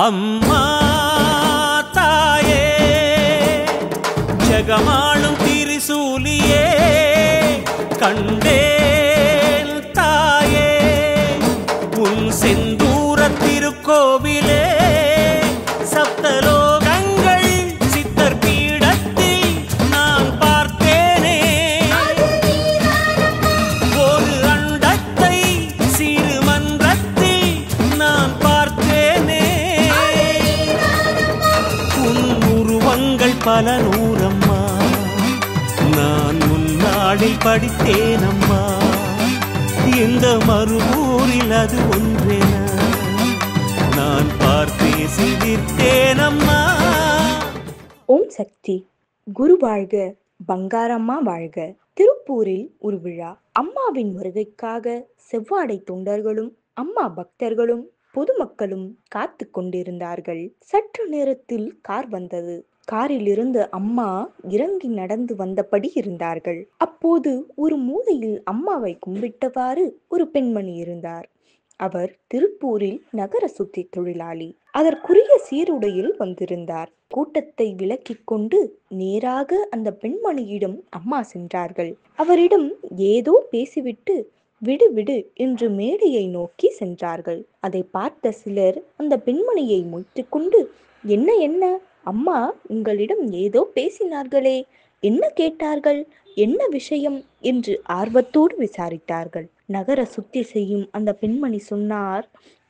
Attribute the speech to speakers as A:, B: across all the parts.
A: அம்மா தாயே ஜெகமாளும் திரிசூலியே கண்டேன் தாயே உன் செந்தூர திருக்கோவிலே சப்தலோகங்கள் சித்தர் பீடத்தில் நான் பார்த்தேனே ஒரு அண்டத்தை சிறு மன்றத்தில் நான் பார்த்தேனே உன் உருவங்கள் பல நூறம்மா நான் முன்னாளில் படித்தேனம்மா இந்த மறுவூரில் அது ஒன்றென நான் பார்த்தே சிரித்தேனம்மா.
B: ஓம் சக்தி. குரு வாழ்க, பங்காரம்மா வாழ்க. திருப்பூரில் ஒரு விழா. அம்மாவின் வருகைக்காக செவ்வாடை தொண்டர்களும் அம்மா பக்தர்களும் பொதுமக்களும் காத்து கொண்டிருந்தார்கள். சற்று நேரத்தில் கார் வந்தது. காரில் இருந்து அம்மா இறங்கி நடந்து வந்தபடி இருந்தார்கள். அப்போது ஒரு மூலையில் அம்மாவை கும்பிட்டவாறு ஒரு பெண்மணி இருந்தார். அவர் திருப்பூரில் நகர சுத்தி தொழிலாளி. அதற்குரிய சீருடையில் வந்திருந்தார். கூட்டத்தை விலக்கிக் கொண்டு நேராக அந்த பெண்மணியிடம் அம்மா சென்றார்கள். அவரிடம் ஏதோ பேசிவிட்டு விடு விடு என்று மேடையை நோக்கி சென்றார்கள். அதை பார்த்த சிலர் அந்த பெண்மணியை மொய்த்து கொண்டு என்ன என்ன அம்மா உங்களிடம் ஏதோ பேசினார்களே, என்ன கேட்டார்கள், என்ன விஷயம் என்று ஆர்வத்தோடு விசாரித்தார்கள். நகர சுத்தி செய்யும் அந்த பெண்மணி சொன்னார்,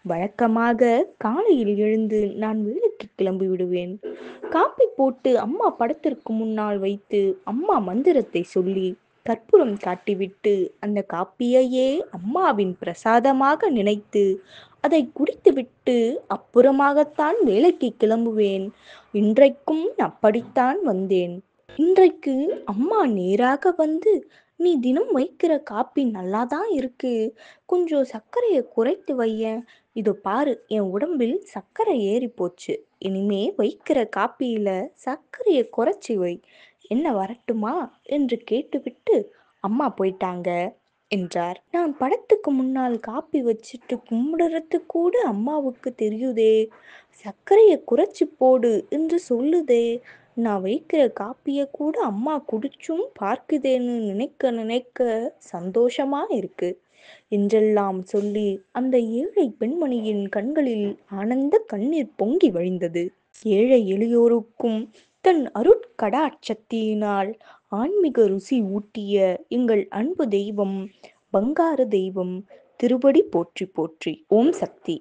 B: வழக்கமாக காலையில் எழுந்து நான் வேலைக்கு கிளம்பி விடுவேன். காப்பி போட்டு அம்மா படத்திற்கு முன்னால் வைத்து அம்மா மந்திரத்தை சொல்லி கற்பூரம் காட்டிவிட்டு அந்த காப்பியையே அம்மாவின் பிரசாதமாக நினைத்து அதை குடித்துவிட்டு அப்புறமாகத்தான் வேலைக்கு கிளம்புவேன். இன்றைக்கும் அப்படித்தான் வந்தேன். இன்றைக்கு அம்மா நேராக வந்து நீ தினம் வைக்கிற காப்பி நல்லாதான் இருக்கு, கொஞ்சம் சர்க்கரையை குறைத்து வையேன். இதோ பாரு, என் உடம்பில் சர்க்கரை ஏறி போச்சு, இனிமே வைக்கிற காப்பியில சர்க்கரையை குறைச்சி வை, என்ன வரட்டுமா என்று கேட்டுவிட்டு அம்மா போயிட்டாங்க என்றார். நான் படத்துக்கு முன்னால் காப்பி வச்சுட்டு கும்பிடுறது கூட அம்மாவுக்கு தெரியுதே, சர்க்கரையை குறைச்சி போடு என்று சொல்லுதே, நான் வைக்கிற காப்பியை கூட அம்மா குடிச்சும் பார்க்குதேன்னு நினைக்க நினைக்க சந்தோஷமா இருக்கு என்றெல்லாம் சொல்லி அந்த ஏழை பெண்மணியின் கண்களில் ஆனந்த கண்ணீர் பொங்கி வழிந்தது. ஏழை எளியோருக்கும் தன் அருட்கடாட்சத்தினால் ஆன்மீக ருசி ஊட்டிய எங்கள் அன்பு தெய்வம், பங்கார தெய்வம் திருவடி போற்றி போற்றி. ஓம் சக்தி.